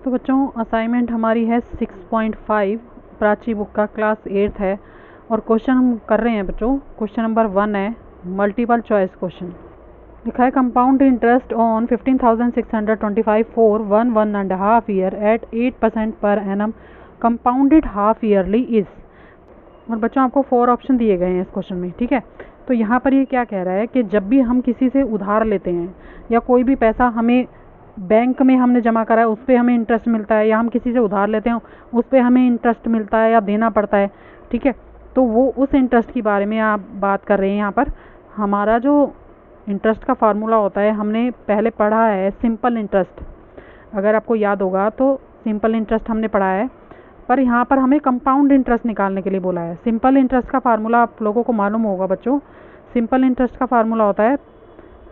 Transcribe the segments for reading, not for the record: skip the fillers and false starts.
तो बच्चों असाइनमेंट हमारी है 6.5 प्राची बुक का, क्लास 8th है और क्वेश्चन हम कर रहे हैं बच्चों। क्वेश्चन नंबर 1 है मल्टीपल चॉइस क्वेश्चन। लिखा है compound interest on 15,625 for 1.5 year at 8% per annum compounded half yearly is. और बच्चों आपको 4 ऑप्शन दिए गए हैं इस क्वेश्चन में, ठीक है। तो यहाँ पर ये क्या कह रहा है कि जब भी हम किसी से उधार लेते हैं या कोई भी पैसा हमें बैंक में हमने जमा करा है उस पर हमें इंटरेस्ट मिलता है, या हम किसी से उधार लेते हैं उस पर हमें इंटरेस्ट मिलता है या देना पड़ता है, ठीक है। तो वो उस इंटरेस्ट के बारे में आप बात कर रहे हैं। यहाँ पर हमारा जो इंटरेस्ट का फार्मूला होता है हमने पहले पढ़ा है सिंपल इंटरेस्ट, अगर आपको याद होगा तो सिंपल इंटरेस्ट हमने पढ़ा है। पर यहाँ पर हमें कंपाउंड इंटरेस्ट निकालने के लिए बोला है। सिंपल इंटरेस्ट का फार्मूला आप लोगों को मालूम होगा बच्चों। सिंपल इंटरेस्ट का फार्मूला होता है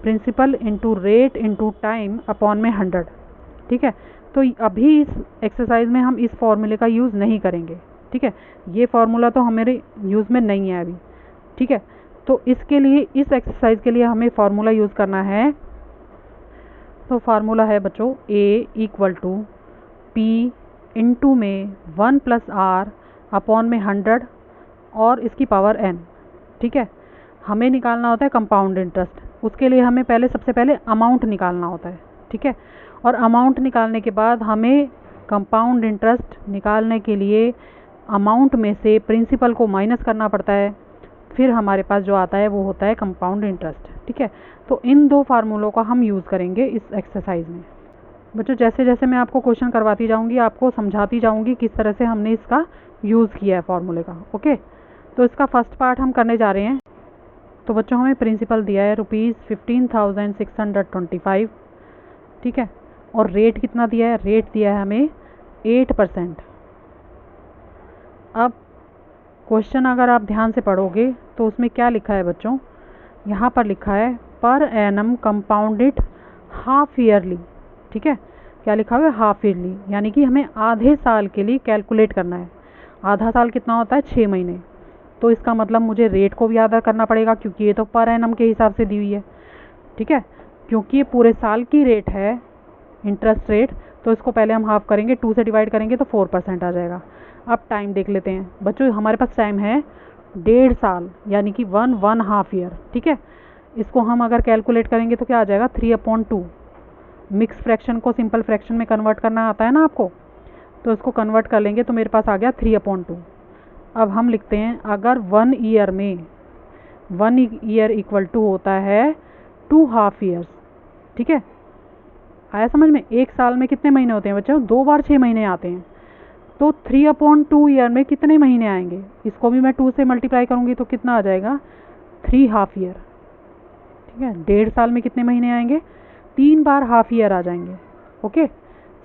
principal into rate into time upon में 100, ठीक है। तो अभी इस एक्सरसाइज में हम इस फॉर्मूले का यूज़ नहीं करेंगे, ठीक है। ये फार्मूला तो हमारे यूज़ में नहीं है अभी, ठीक है। तो इसके लिए इस एक्सरसाइज के लिए हमें फार्मूला यूज़ करना है। तो फार्मूला है बच्चों A equal to P into में 1 प्लस R अपॉन में 100 और इसकी पावर n, ठीक है। हमें निकालना होता है कंपाउंड इंटरेस्ट। उसके लिए हमें सबसे पहले अमाउंट निकालना होता है, ठीक है। और अमाउंट निकालने के बाद हमें कंपाउंड इंटरेस्ट निकालने के लिए अमाउंट में से प्रिंसिपल को माइनस करना पड़ता है, फिर हमारे पास जो आता है वो होता है कंपाउंड इंटरेस्ट, ठीक है। तो इन 2 फार्मूलों का हम यूज़ करेंगे इस एक्सरसाइज में। बच्चों जैसे जैसे मैं आपको क्वेश्चन करवाती जाऊंगी आपको समझाती जाऊंगी किस तरह से हमने इसका यूज़ किया है फार्मूले का, ओके। तो इसका फर्स्ट पार्ट हम करने जा रहे हैं। तो बच्चों हमें प्रिंसिपल दिया है ₹15,625, ठीक है। और रेट कितना दिया है? रेट दिया है हमें 8%। अब क्वेश्चन अगर आप ध्यान से पढ़ोगे तो उसमें क्या लिखा है बच्चों, यहाँ पर लिखा है पर एनम कंपाउंडेड हाफ ईयरली, ठीक है। क्या लिखा हुआ है? हाफ ईयरली, यानी कि हमें आधे साल के लिए कैलकुलेट करना है। आधा साल कितना होता है? 6 महीने। तो इसका मतलब मुझे रेट को भी आधा करना पड़ेगा क्योंकि ये तो पर एनम के हिसाब से दी हुई है, ठीक है। क्योंकि ये पूरे साल की रेट है इंटरेस्ट रेट, तो इसको पहले हम हाफ करेंगे, 2 से डिवाइड करेंगे तो 4% आ जाएगा। अब टाइम देख लेते हैं बच्चों। हमारे पास टाइम है 1.5 साल, यानी कि 1.5 ईयर, ठीक है। इसको हम अगर कैलकुलेट करेंगे तो क्या आ जाएगा? 3/2। मिक्स फ्रैक्शन को सिंपल फ्रैक्शन में कन्वर्ट करना आता है ना आपको, तो इसको कन्वर्ट कर लेंगे तो मेरे पास आ गया 3/2। अब हम लिखते हैं अगर 1 ईयर में 1 ईयर इक्वल टू होता है 2 हाफ ईयर्स, ठीक है। आया समझ में? एक साल में कितने महीने होते हैं बच्चों? 2 बार 6 महीने आते हैं। तो 3/2 ईयर में कितने महीने आएंगे? इसको भी मैं 2 से मल्टीप्लाई करूंगी तो कितना आ जाएगा? 3 हाफ ईयर, ठीक है। 1.5 साल में कितने महीने आएंगे? 3 बार हाफ ईयर आ जाएंगे, ओके।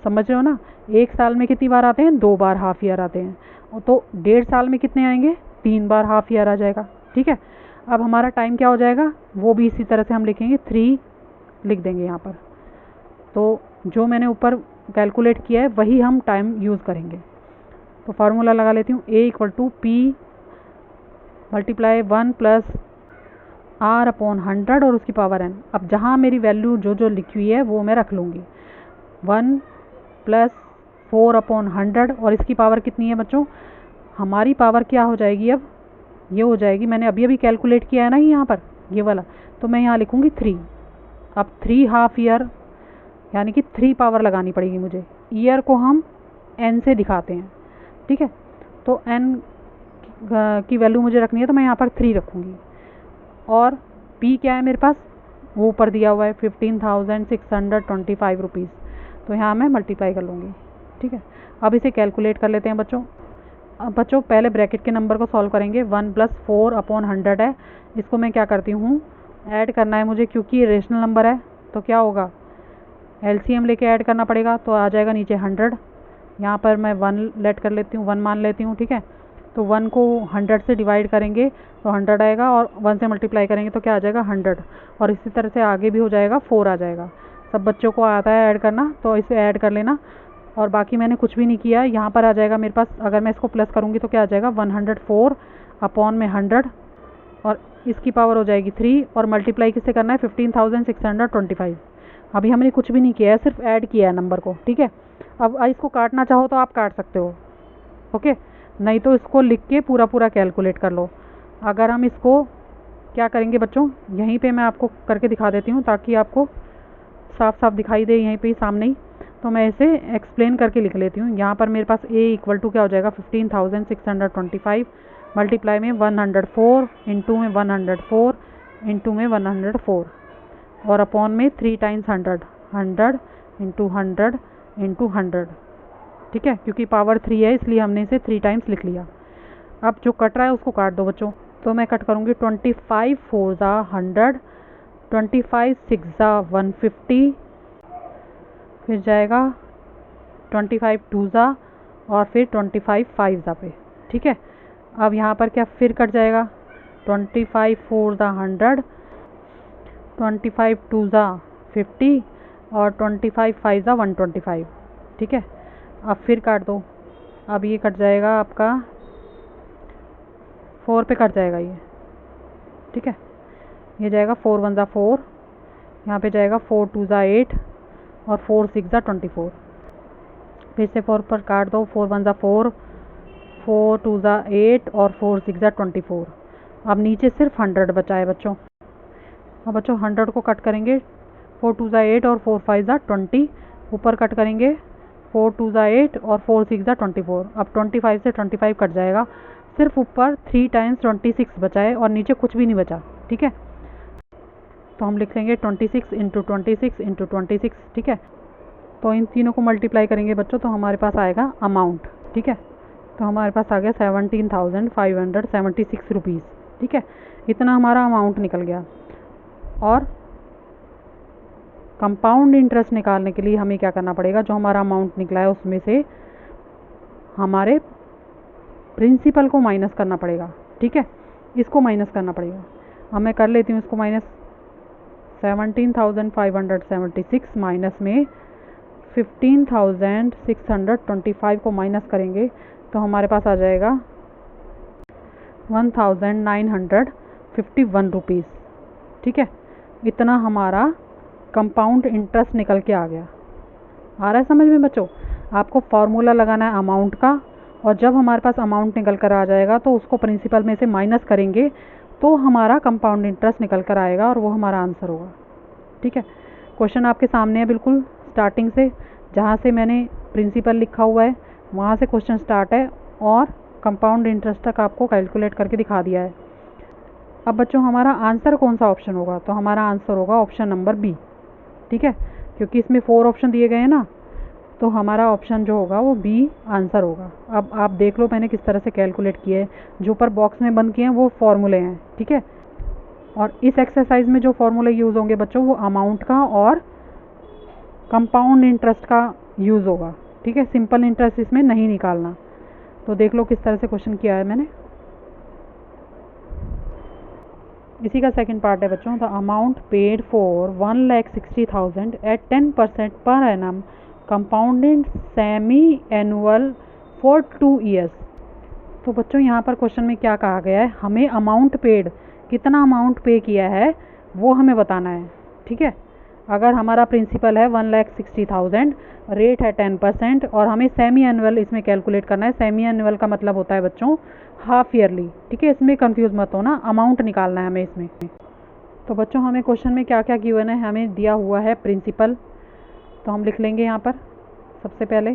समझ रहे हो ना? एक साल में कितनी बार आते हैं? 2 बार हाफ ईयर आते हैं। तो 1.5 साल में कितने आएंगे? 3 बार हाफ ईयर आ जाएगा, ठीक है। अब हमारा टाइम क्या हो जाएगा वो भी इसी तरह से हम लिखेंगे, 3 लिख देंगे यहाँ पर। तो जो मैंने ऊपर कैलकुलेट किया है वही हम टाइम यूज़ करेंगे। तो फार्मूला लगा लेती हूँ, A equal to P multiply 1 plus R upon 100 और उसकी पावर n। अब जहाँ मेरी वैल्यू जो लिखी हुई है वो मैं रख लूँगी, 1 प्लस 4/100 और इसकी पावर कितनी है बच्चों? हमारी पावर क्या हो जाएगी? अब ये हो जाएगी, मैंने अभी कैलकुलेट किया है ना यहाँ पर ये वाला, तो मैं यहाँ लिखूँगी 3। अब 3 हाफ ईयर यानी कि 3 पावर लगानी पड़ेगी मुझे। ईयर को हम n से दिखाते हैं, ठीक है। तो n की वैल्यू मुझे रखनी है तो मैं यहाँ पर 3 रखूँगी। और p क्या है मेरे पास? वो ऊपर दिया हुआ है 15,625 रुपीज़, तो यहाँ मैं मल्टीप्लाई कर लूँगी, ठीक है। अब इसे कैलकुलेट कर लेते हैं बच्चों। अब बच्चों पहले ब्रैकेट के नंबर को सॉल्व करेंगे। 1 प्लस 4/100 है, इसको मैं क्या करती हूँ ऐड करना है मुझे, क्योंकि ये रेशनल नंबर है तो क्या होगा? LCM लेके ऐड करना पड़ेगा, तो आ जाएगा नीचे 100। यहाँ पर मैं 1 लेट कर लेती हूँ, 1 मान लेती हूँ, ठीक है। तो 1 को 100 से डिवाइड करेंगे तो 100 आएगा और 1 से मल्टीप्लाई करेंगे तो क्या आ जाएगा? 100। और इसी तरह से आगे भी हो जाएगा, 4 आ जाएगा। सब बच्चों को आता है ऐड करना तो इसे ऐड कर लेना। और बाकी मैंने कुछ भी नहीं किया। यहाँ पर आ जाएगा मेरे पास, अगर मैं इसको प्लस करूँगी तो क्या आ जाएगा? 104 अपॉन में 100 और इसकी पावर हो जाएगी 3 और मल्टीप्लाई किससे करना है? 15,625। अभी हमने कुछ भी नहीं किया है, सिर्फ ऐड किया है नंबर को, ठीक है। अब इसको काटना चाहो तो आप काट सकते हो, ओके, नहीं तो इसको लिख के पूरा पूरा कैलकुलेट कर लो। अगर हम इसको क्या करेंगे बच्चों, यहीं पे मैं आपको करके दिखा देती हूँ ताकि आपको साफ साफ दिखाई दे यहीं पे ही सामने ही। तो मैं इसे एक्सप्लेन करके लिख लेती हूँ। यहाँ पर मेरे पास a इक्वल टू क्या हो जाएगा 15,625 मल्टीप्लाई में 104 इंटू में 104 इंटू में 104 और अपॉन में 3 टाइम्स 100 100 इंटू 100 इंटू 100, ठीक है, क्योंकि पावर 3 है इसलिए हमने इसे 3 टाइम्स लिख लिया। अब जो कट रहा है उसको काट दो बच्चों। तो मैं कट करूँगी 25 4 ज़ा 100, 25 6 ज़ा 150, फिर जाएगा 25 2 ज़ा और फिर 25 5 ज़ा पे, ठीक है। अब यहाँ पर क्या फिर कट जाएगा 25 4 ज़ा 100, 25 2 ज़ा 50 और 25 5 ज़ा 125, ठीक है। अब फिर काट दो। अब ये कट जाएगा आपका 4 पे कट जाएगा ये, ठीक है। ये जाएगा 4 1 ज़ा 4, यहाँ पे जाएगा 4 2 ज़ा 8 और 4 6 ज़ा 24। फिर से 4 पर काट दो, 4 1 ज़ा 4, 4 2 ज़ा 8 और 4 6 ज़ा 24। अब नीचे सिर्फ 100 बचा है बच्चों। अब बच्चों 100 को कट करेंगे, 4 2 ज़ा 8 और 4 5 ज़ा 20, ऊपर कट करेंगे 4 2 ज़ा 8 और 4 6 ज़ा 24। अब 25 से 25 कट जाएगा, सिर्फ ऊपर 3 टाइम्स 26 बचा है और नीचे कुछ भी नहीं बचा, ठीक है। तो हम लिख लेंगे 26 इंटू 26 इंटू 26, ठीक है। तो इन तीनों को मल्टीप्लाई करेंगे बच्चों तो हमारे पास आएगा अमाउंट, ठीक है। तो हमारे पास आ गया 17,576 रुपीज़, ठीक है। इतना हमारा अमाउंट निकल गया। और कंपाउंड इंटरेस्ट निकालने के लिए हमें क्या करना पड़ेगा, जो हमारा अमाउंट निकला है उसमें से हमारे प्रिंसिपल को माइनस करना पड़ेगा, ठीक है। इसको माइनस करना पड़ेगा। अब मैं कर लेती हूँ इसको माइनस। 17,576 माइनस में 15,625 को माइनस करेंगे तो हमारे पास आ जाएगा 1,951 रुपीज़, ठीक है। इतना हमारा कंपाउंड इंटरेस्ट निकल के आ गया। आ रहा है समझ में बच्चों? आपको फार्मूला लगाना है अमाउंट का, और जब हमारे पास अमाउंट निकल कर आ जाएगा तो उसको प्रिंसिपल में से माइनस करेंगे तो हमारा कंपाउंड इंटरेस्ट निकल कर आएगा और वो हमारा आंसर होगा, ठीक है। क्वेश्चन आपके सामने है बिल्कुल स्टार्टिंग से, जहाँ से मैंने प्रिंसिपल लिखा हुआ है वहाँ से क्वेश्चन स्टार्ट है और कंपाउंड इंटरेस्ट तक आपको कैलकुलेट करके दिखा दिया है। अब बच्चों हमारा आंसर कौन सा ऑप्शन होगा, तो हमारा आंसर होगा ऑप्शन नंबर बी, ठीक है। क्योंकि इसमें 4 ऑप्शन दिए गए हैं ना, तो हमारा ऑप्शन जो होगा वो बी आंसर होगा। अब आप देख लो मैंने किस तरह से कैलकुलेट किए हैं। जो ऊपर बॉक्स में बंद किए हैं वो फॉर्मूले हैं, ठीक है। और इस एक्सरसाइज में जो फॉर्मूले यूज़ होंगे बच्चों वो अमाउंट का और कंपाउंड इंटरेस्ट का यूज़ होगा, ठीक है। सिंपल इंटरेस्ट इसमें नहीं निकालना। तो देख लो किस तरह से क्वेश्चन किया है मैंने। इसी का सेकंड पार्ट है बच्चों, the amount paid for 1,60,000 at 10% per annum compounded semi annual for 2 years. तो बच्चों यहाँ पर क्वेश्चन में क्या कहा गया है, हमें अमाउंट पेड, कितना अमाउंट पे किया है वो हमें बताना है, ठीक है। अगर हमारा प्रिंसिपल है 1,60,000, रेट है 10% और हमें सेमी एनुअल इसमें कैलकुलेट करना है। सेमी एनुअल का मतलब होता है बच्चों हाफ ईयरली, ठीक है। इसमें कंफ्यूज मत होना, अमाउंट निकालना है हमें इसमें। तो बच्चों हमें क्वेश्चन में क्या क्या गिवन है, हमें दिया हुआ है प्रिंसिपल, तो हम लिख लेंगे यहाँ पर। सबसे पहले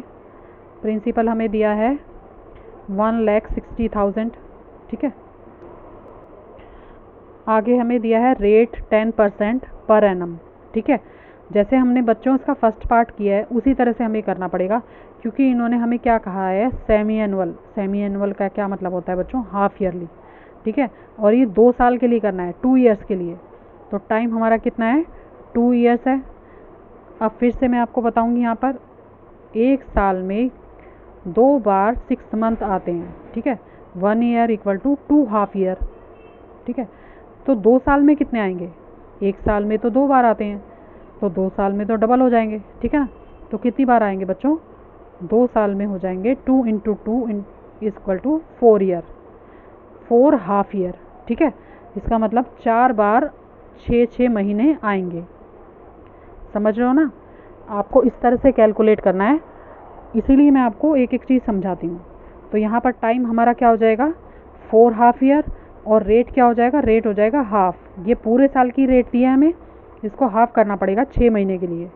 प्रिंसिपल हमें दिया है 1,60,000, ठीक है। आगे हमें दिया है रेट 10% पर एनम, ठीक है। जैसे हमने बच्चों इसका फर्स्ट पार्ट किया है उसी तरह से हमें करना पड़ेगा, क्योंकि इन्होंने हमें क्या कहा है सेमी एनुअल। सेमी एनुअल का क्या मतलब होता है बच्चों, हाफ ईयरली, ठीक है। और ये 2 साल के लिए करना है, 2 ईयर्स के लिए। तो टाइम हमारा कितना है, 2 ईयर्स है। अब फिर से मैं आपको बताऊंगी यहाँ पर, एक साल में 2 बार 6 मंथ आते हैं, ठीक है। 1 year equal to 2 half year, ठीक है। तो 2 साल में कितने आएंगे, एक साल में तो 2 बार आते हैं, तो 2 साल में तो डबल हो जाएंगे, ठीक है ना। तो कितनी बार आएंगे बच्चों, 2 साल में हो जाएंगे 2 into 2 equal to 4 year, 4 half year, ठीक है। इसका मतलब 4 बार 6 महीने आएंगे। समझ रहे हो ना, आपको इस तरह से कैलकुलेट करना है इसीलिए मैं आपको एक एक चीज़ समझाती हूँ। तो यहाँ पर टाइम हमारा क्या हो जाएगा, 4 हाफ ईयर, और रेट क्या हो जाएगा, रेट हो जाएगा हाफ। ये पूरे साल की रेट दी है हमें, इसको हाफ करना पड़ेगा 6 महीने के लिए,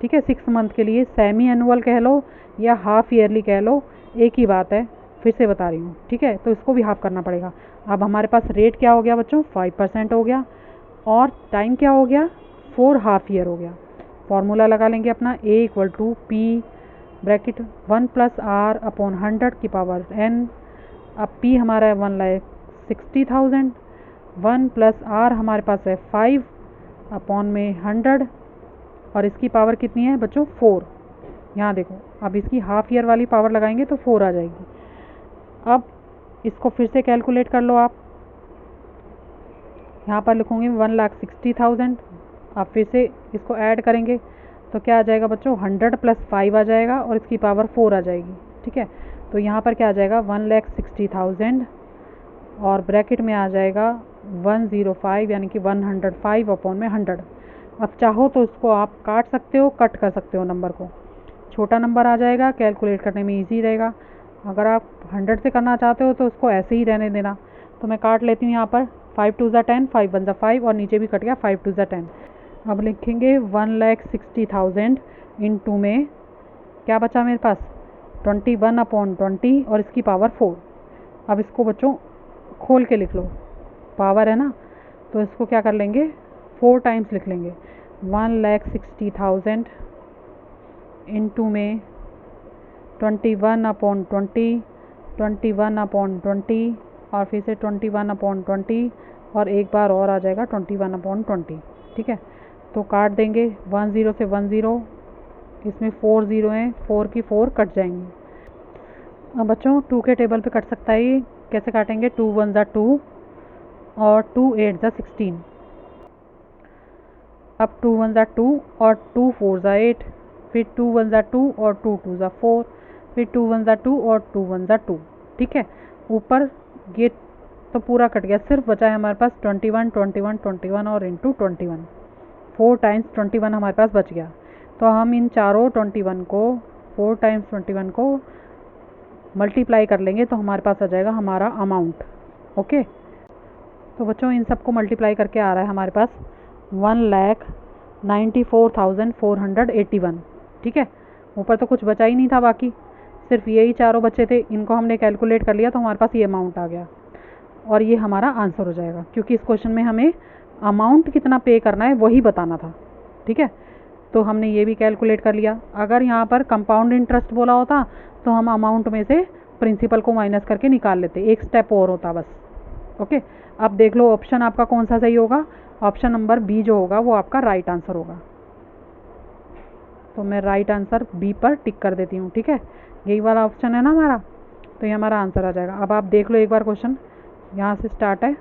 ठीक है। 6 मंथ के लिए सेमी एनुअल कह लो या हाफ ईयरली कह लो, एक ही बात है, फिर से बता रही हूँ, ठीक है। तो इसको भी हाफ करना पड़ेगा। अब हमारे पास रेट क्या हो गया बच्चों, 5% हो गया, और टाइम क्या हो गया, 4 हाफ ईयर हो गया। फॉर्मूला लगा लेंगे अपना, A equal to P bracket 1 plus R upon 100 की पावर n। अब P हमारा है 1,60,000, 1 प्लस आर हमारे पास है 5 अपॉन में 100, और इसकी पावर कितनी है बच्चों, 4। यहाँ देखो, अब इसकी हाफ ईयर वाली पावर लगाएंगे तो 4 आ जाएगी। अब इसको फिर से कैलकुलेट कर लो आप, यहाँ पर लिखूँगी 1,60,000। अब फिर से इसको ऐड करेंगे तो क्या आ जाएगा बच्चों, 100 प्लस 5 आ जाएगा, और इसकी पावर 4 आ जाएगी, ठीक है। तो यहाँ पर क्या आ जाएगा, 1,60,000, और ब्रैकेट में आ जाएगा 105 यानी कि 105 अपॉन में 100। अब चाहो तो इसको आप काट सकते हो, कट कर सकते हो नंबर को, छोटा नंबर आ जाएगा, कैलकुलेट करने में इजी रहेगा। अगर आप 100 से करना चाहते हो तो उसको ऐसे ही रहने देना। तो मैं काट लेती हूँ यहाँ पर, 5 2 ज़ा 10, 5 1 ज़ा 5, और नीचे भी कट गया 5 2 ज़ा 10। अब लिखेंगे 1,60,000 इंटू में क्या बचा मेरे पास, 21 अपॉन 20, और इसकी पावर 4। अब इसको बच्चों खोल के लिख लो, पावर है ना, तो इसको क्या कर लेंगे, 4 टाइम्स लिख लेंगे। 1,60,000 इंटू में 21 अपॉन 20, 21 अपॉन 20, और फिर से 21 अपॉन 20, और एक बार और आ जाएगा 21 अपॉन 20, ठीक है। तो काट देंगे 1 0 से 1 0, इसमें 4 0 हैं, 4 की 4 कट जाएंगी। अब बच्चों 2 के टेबल पे कट सकता है ये, कैसे काटेंगे, 2 1 ज़ा 2, और 2 8 ज़ा 16। अब 2 1 ज़ा 2, और 2 4 ज़ा 8, फिर 2 1 ज़ा 2, और 2 2 ज़ा 4, फिर 2 1 ज़ा 2, और 2 1 ज़ा 2, ठीक है। ऊपर ये तो पूरा कट गया, सिर्फ बचा है हमारे पास 21 21 21 और इंटू 21, 4 टाइम्स 21 हमारे पास बच गया। तो हम इन चारों 21 को 4 टाइम्स 21 को मल्टीप्लाई कर लेंगे तो हमारे पास आ जाएगा हमारा अमाउंट, ओके। तो बच्चों इन सबको मल्टीप्लाई करके आ रहा है हमारे पास 1,94,481, ठीक है। ऊपर तो कुछ बचा ही नहीं था, बाकी सिर्फ यही चारों बच्चे थे, इनको हमने कैलकुलेट कर लिया तो हमारे पास ये अमाउंट आ गया, और ये हमारा आंसर हो जाएगा, क्योंकि इस क्वेश्चन में हमें अमाउंट कितना पे करना है वही बताना था, ठीक है। तो हमने ये भी कैलकुलेट कर लिया। अगर यहाँ पर कंपाउंड इंटरेस्ट बोला होता तो हम अमाउंट में से प्रिंसिपल को माइनस करके निकाल लेते, एक स्टेप और होता बस, ओके। अब देख लो ऑप्शन आपका कौन सा सही होगा, ऑप्शन नंबर बी जो होगा वो आपका राइट आंसर होगा। तो मैं राइट आंसर बी पर टिक कर देती हूँ, ठीक है। यही वाला ऑप्शन है ना हमारा, तो ये हमारा आंसर आ जाएगा। अब आप देख लो एक बार क्वेश्चन, यहाँ से स्टार्ट है,